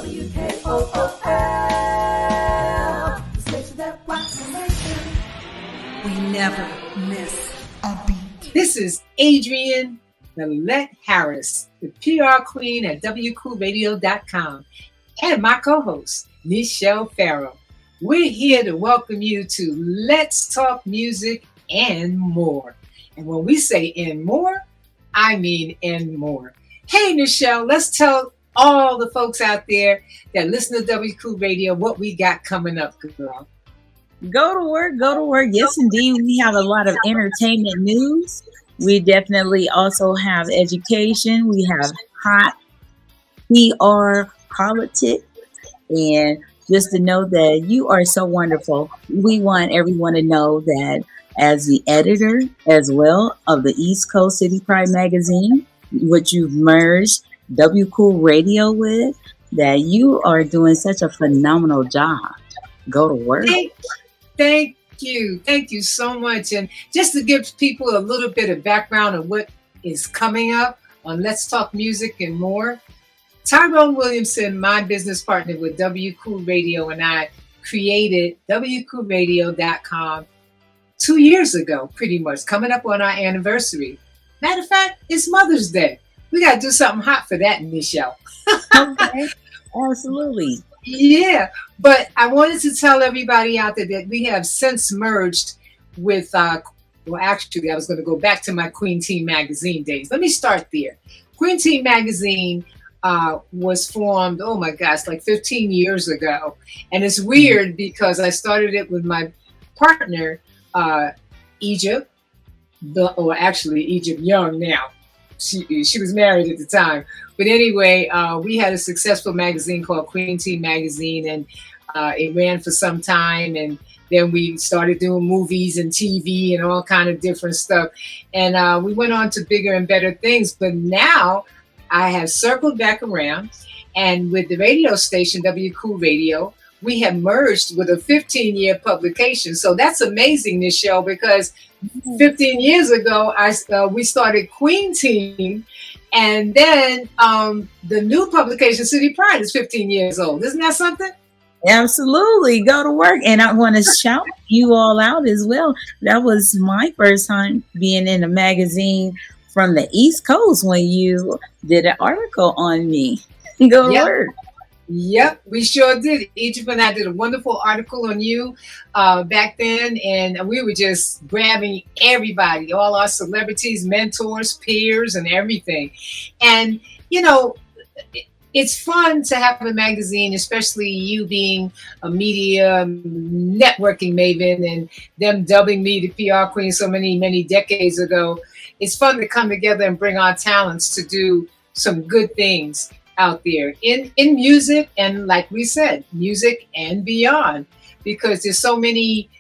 WKOOL, the station that rocks the nation. We never miss a beat. This is Adrienne Millette Harris, the PR queen at WKOOLradio.com, and my co-host, Nichelle Farrow. We're here to welcome you to Let's Talk Music and More. And when we say and more, I mean and more. Hey, Nichelle, let's tell all the folks out there that listen to WKOOL Radio what we got coming up, girl. Go to work, go to work. Yes, indeed. We have a lot of entertainment news. We definitely also have education. We have hot PR, politics, and just to know that you are so wonderful. We want everyone to know that as the editor as well of the East Coast City Pride magazine, which you've merged WKOOL Radio with, that you are doing such a phenomenal job. Go to work. Thank you. Thank you so much. And just to give people a little bit of background of what is coming up on Let's Talk Music and More, Tyrone Williamson, my business partner with WKOOL Radio, and I created WKOOLradio.com 2 years ago, pretty much, coming up on our anniversary. Matter of fact, it's Mother's Day. We got to do something hot for that, Nichelle. Okay, absolutely. Yeah, but I wanted to tell everybody out there that we have since merged with, well, actually, I was going to go back to my Queen Teen Magazine days. Let me start there. Queen Teen Magazine was formed, oh my gosh, like 15 years ago. And it's weird because I started it with my partner, Egypt, Egypt Young now. She was married at the time. But anyway, we had a successful magazine called Queen Teen Magazine, and it ran for some time. And then we started doing movies and TV and all kind of different stuff. And we went on to bigger and better things. But now I have circled back around, and with the radio station, WKOOL Radio, we have merged with a 15-year publication. So that's amazing, Nichelle, because 15 years ago, we started Queen Teen, and then the new publication, City Pride, is 15 years old. Isn't that something? Absolutely. Go to work. And I want to shout you all out as well. That was my first time being in a magazine from the East Coast when you did an article on me. Go to work. Yep, we sure did. Egypt and I did a wonderful article on you back then, and we were just grabbing everybody, all our celebrities, mentors, peers, and everything. And, you know, it's fun to have a magazine, especially you being a media networking maven and them dubbing me the PR queen so many decades ago. It's fun to come together and bring our talents to do some good things out there in music, and like we said, music and beyond, because there's so many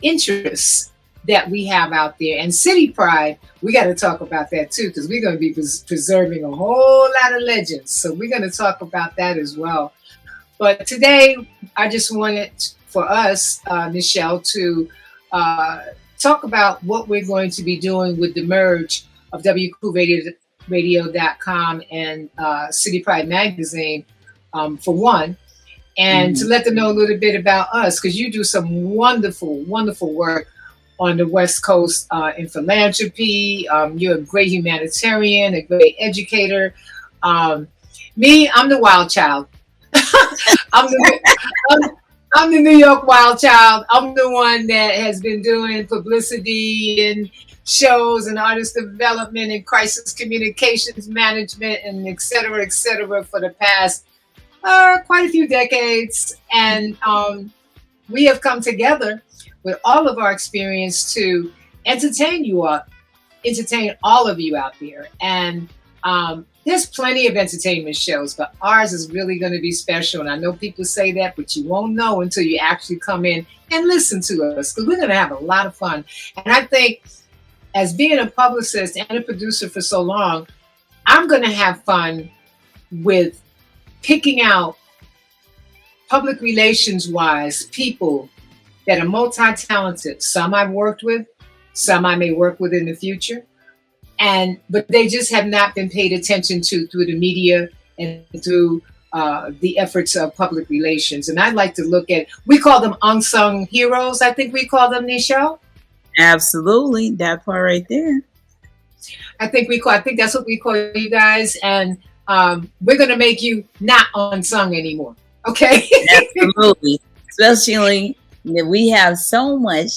interests that we have out there. And City Pride, we got to talk about that too, because we're going to be preserving a whole lot of legends. So we're going to talk about that as well. But today, I just wanted for us, Nichelle, to talk about what we're going to be doing with the merge of WKOOLradio.com and City Pride magazine, for one, and to let them know a little bit about us, because you do some wonderful work on the West Coast in philanthropy. You're a great humanitarian, a great educator. Me, I'm the wild child. I'm the New York wild child. I'm the one that has been doing publicity and shows and artist development and crisis communications management and et cetera, for the past quite a few decades. And we have come together with all of our experience to entertain all of you out there. And there's plenty of entertainment shows, but ours is really going to be special. And I know people say that, but you won't know until you actually come in and listen to us, because we're going to have a lot of fun. And I think, as being a publicist and a producer for so long, I'm going to have fun with picking out public relations wise people that are multi-talented. Some I've worked with, some I may work with in the future, but they just have not been paid attention to through the media and through the efforts of public relations. And I'd like to look at, we call them unsung heroes, I think we call them, Nichelle. Absolutely, that part right there. I think that's what we call you guys. And we're going to make you not unsung anymore. Okay. Absolutely. Especially that we have so much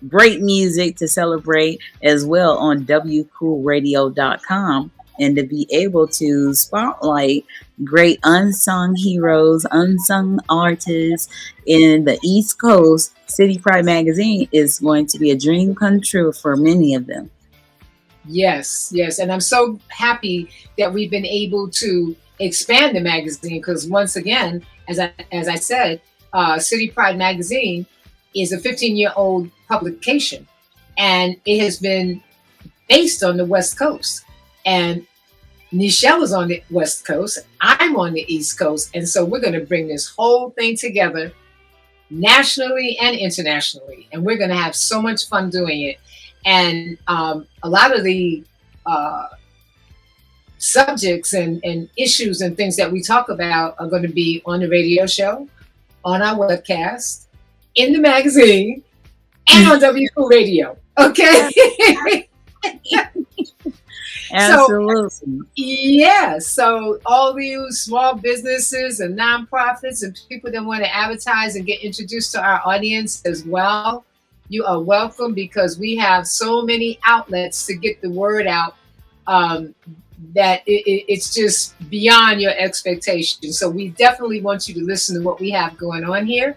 great music to celebrate as well on WKOOLradio.com, and to be able to spotlight great unsung heroes, unsung artists in the East Coast. City Pride magazine is going to be a dream come true for many of them. Yes. And I'm so happy that we've been able to expand the magazine, because once again, as I said, City Pride magazine is a 15-year-old publication, and it has been based on the West Coast. And Nichelle is on the West Coast, I'm on the East Coast, and so we're going to bring this whole thing together nationally and internationally, and we're going to have so much fun doing it. And a lot of the subjects and issues and things that we talk about are going to be on the radio show, on our webcast, in the magazine, and on WKOOL Radio. Okay. Absolutely. So all you small businesses and nonprofits and people that want to advertise and get introduced to our audience as well, you are welcome, because we have so many outlets to get the word out that it's just beyond your expectations. So we definitely want you to listen to what we have going on here.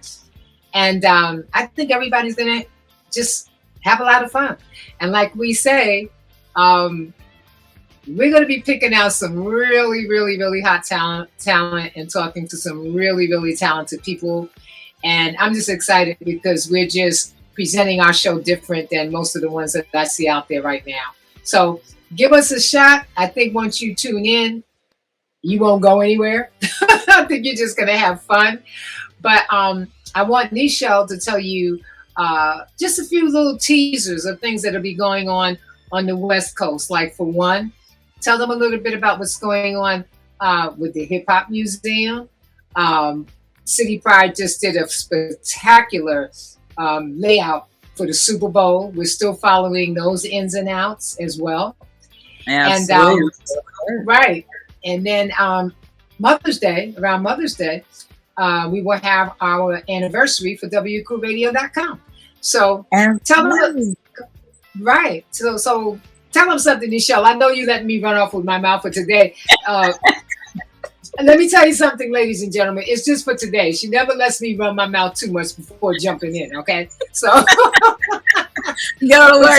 And I think everybody's going to just have a lot of fun. And like we say, we're going to be picking out some really, really, really hot talent and talking to some really, really talented people. And I'm just excited because we're just presenting our show different than most of the ones that I see out there right now. So give us a shot. I think once you tune in, you won't go anywhere. I think you're just going to have fun. But I want Nichelle to tell you just a few little teasers of things that'll be going on the West Coast. Like, for one, tell them a little bit about what's going on with the Hip Hop Museum. City Pride just did a spectacular layout for the Super Bowl. We're still following those ins and outs as well. Absolutely. And right. And then Mother's Day, around Mother's Day, we will have our anniversary for WKOOLradio.com. So tell them, right. So tell them something, Nichelle. I know you let me run off with my mouth for today. Let me tell you something, ladies and gentlemen. It's just for today. She never lets me run my mouth too much before jumping in, okay? So go to work.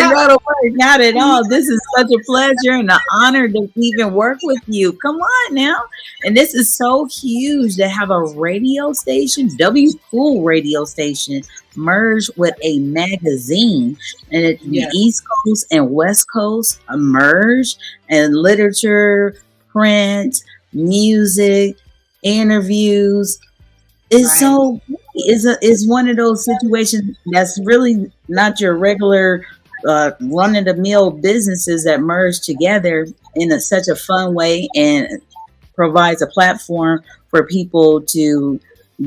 Not at all. This is such a pleasure and an honor to even work with you. Come on now. And this is so huge to have a radio station, WKOOL radio station, merged with a magazine. And it's the East Coast and West Coast merged, and literature, print, music, interviews. It's so is one of those situations that's really not your regular run-of-the-mill businesses that merge together in such a fun way, and provides a platform for people to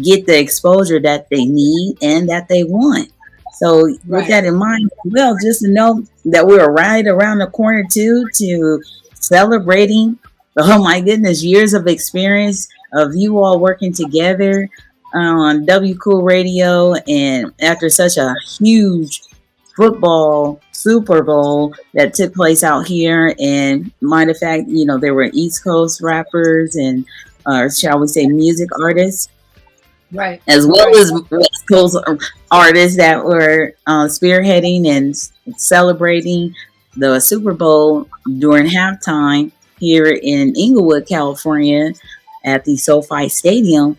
get the exposure that they need and that they want. So with that in mind, well, just to know that we're right around the corner to celebrating, oh my goodness, years of experience of you all working together on WKOOL Radio, and after such a huge football Super Bowl that took place out here. And matter of fact, there were East Coast rappers and shall we say music artists, right, as well as West Coast artists that were spearheading and celebrating the Super Bowl during halftime here in Inglewood, California, at the SoFi Stadium,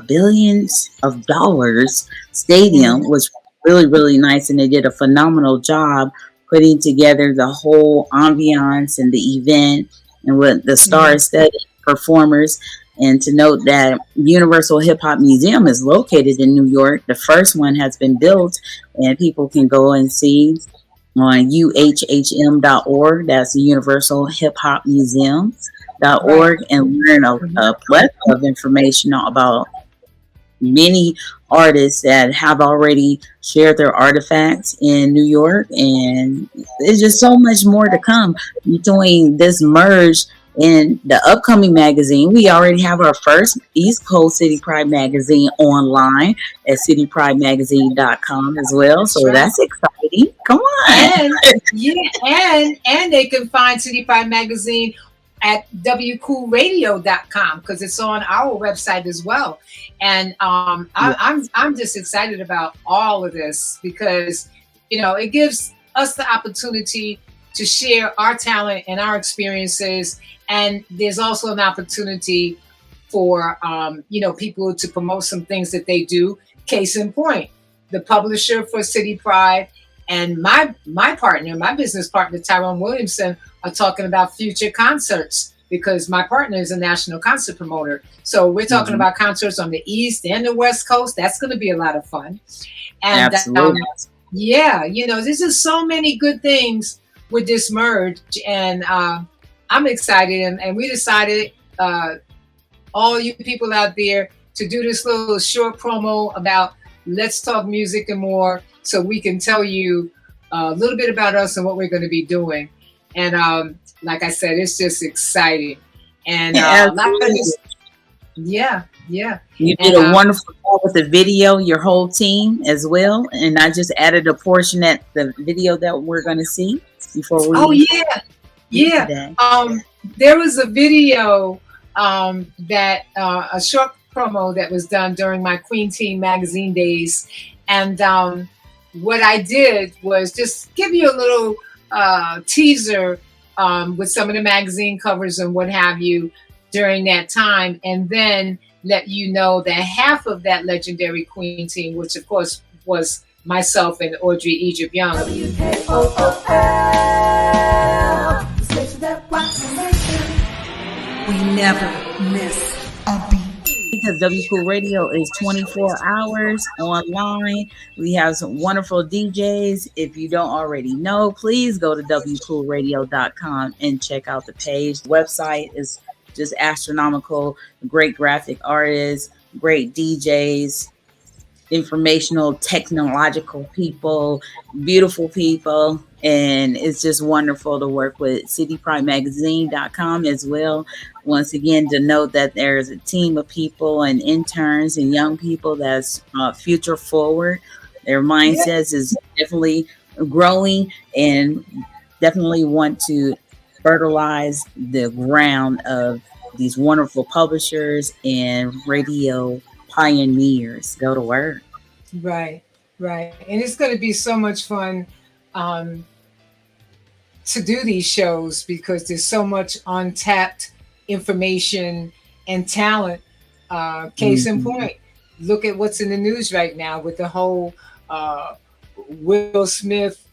billions of dollars stadium, was really, really nice. And they did a phenomenal job putting together the whole ambiance and the event, and with the star-studded performers. And to note that Universal Hip Hop Museum is located in New York. The first one has been built, and people can go and see on UHHM.org. That's the Universal Hip Hop Museum. Right. www.citypridemagazine.org and learn a plethora of information about many artists that have already shared their artifacts in New York, and there's just so much more to come. Doing this merge in the upcoming magazine, we already have our first East Coast City Pride magazine online at citypridemagazine.com as well. That's So right. that's exciting. Come on. And yeah, and they can find City Pride Magazine at WKOOLradio.com because it's on our website as well. And I'm just excited about all of this because it gives us the opportunity to share our talent and our experiences, and there's also an opportunity for people to promote some things that they do. Case in point, the publisher for City Pride and my partner, my business partner, Tyrone Williamson, are talking about future concerts because my partner is a national concert promoter. So we're talking about concerts on the East and the West Coast. That's going to be a lot of fun. And Absolutely. there's just so many good things with this merge. And I'm excited. And we decided, all you people out there, to do this little short promo about Let's Talk Music and More, so we can tell you a little bit about us and what we're going to be doing. And like I said, it's just exciting. And yeah. You did a wonderful job with the video, your whole team as well. And I just added a portion at the video that we're going to see before we. Oh, yeah. There was a video that a short promo that was done during my Queen Team magazine days. And what I did was just give you a little teaser with some of the magazine covers and what have you during that time, and then let you know that half of that legendary Queen Team, which of course was myself and Audrey Egypt Young. WKOOL, the station that rocks the nation. We never miss a beat. Because WKOOL Radio is 24 hours online. We have some wonderful DJs. If you don't already know, please go to WKOOLradio.com and check out the page. The website is just astronomical. Great graphic artists, great DJs, informational, technological people, beautiful people. And it's just wonderful to work with citypridemagazine.com as well. Once again, to note that there's a team of people and interns and young people that's future forward. Their mindsets is definitely growing and definitely want to fertilize the ground of these wonderful publishers and radio pioneers. Go to work. Right. And it's going to be so much fun to do these shows because there's so much untapped information and talent. Case in point, look at what's in the news right now with the whole Will Smith,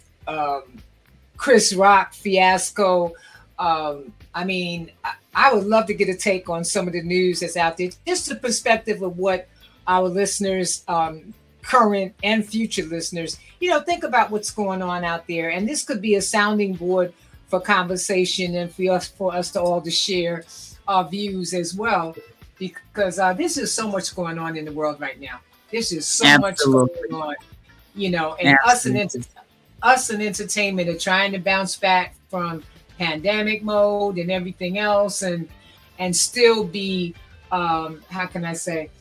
Chris Rock fiasco. I mean, I would love to get a take on some of the news that's out there, just the perspective of what our listeners, current and future listeners, think about what's going on out there. And this could be a sounding board for conversation and for us to all to share our views as well, because there's just so much going on in the world right now. There's just so much going on, and us in entertainment are trying to bounce back from pandemic mode and everything else, and still be how can I say,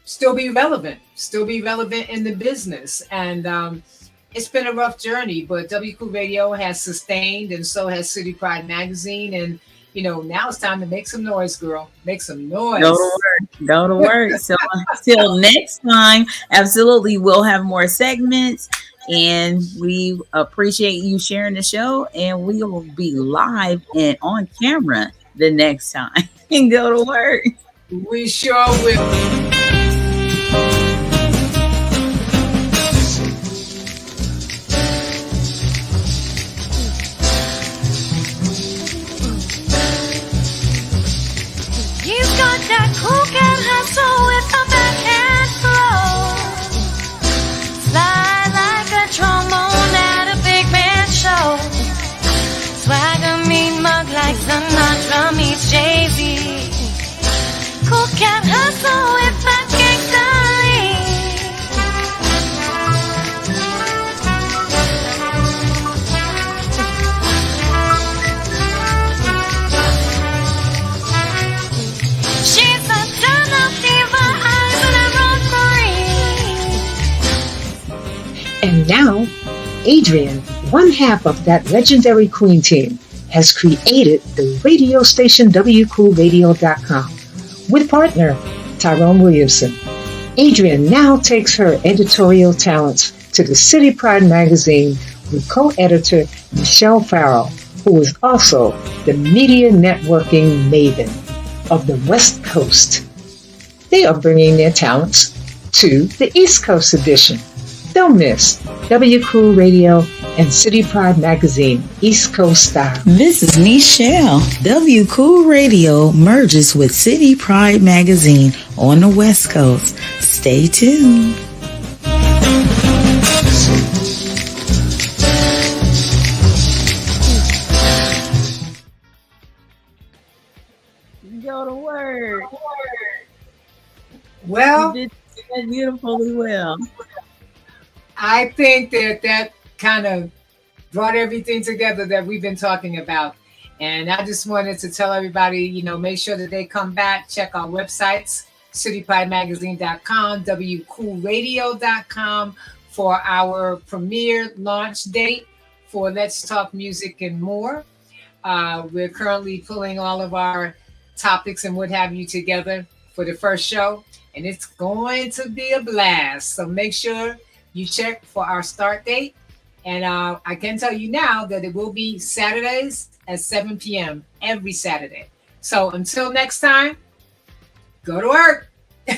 still be relevant in the business. And it's been a rough journey, but WKOOL Radio has sustained, and so has City Pride Magazine. And now it's time to make some noise, girl. Make some noise. Go to work. So until next time, absolutely, we'll have more segments. And we appreciate you sharing the show. And we will be live and on camera the next time. And go to work. We sure will. He's got that cool cat hustle with a backhand flow. Slide like a trombone at a big band show. Swagger mean mug like Sinatra. can hustle if I can't she's a ton of diva eyes and a rosemary. And now, Adrian, one half of that legendary Queen team, has created the radio station WKOOLradio.com with partner Tyrone Williamson. Adrian now takes her editorial talents to the City Pride magazine with co-editor Michelle Farrell, who is also the media networking maven of the West Coast. They are bringing their talents to the East Coast edition. Don't miss WKOOL Radio and City Pride Magazine East Coast Style. This is Nichelle. WKOOL Radio merges with City Pride Magazine on the West Coast. Stay tuned. Go to work. Well, You did that beautifully well. I think that kind of brought everything together that we've been talking about. And I just wanted to tell everybody, make sure that they come back, check our websites, citypridemagazine.com, WKOOLradio.com for our premiere launch date for Let's Talk Music and More. We're currently pulling all of our topics and what have you together for the first show, and it's going to be a blast. So make sure you check for our start date. And I can tell you now that it will be Saturdays at 7 p.m. every Saturday. So until next time, go to work. The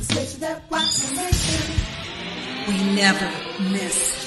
station that rocks the nation. We never miss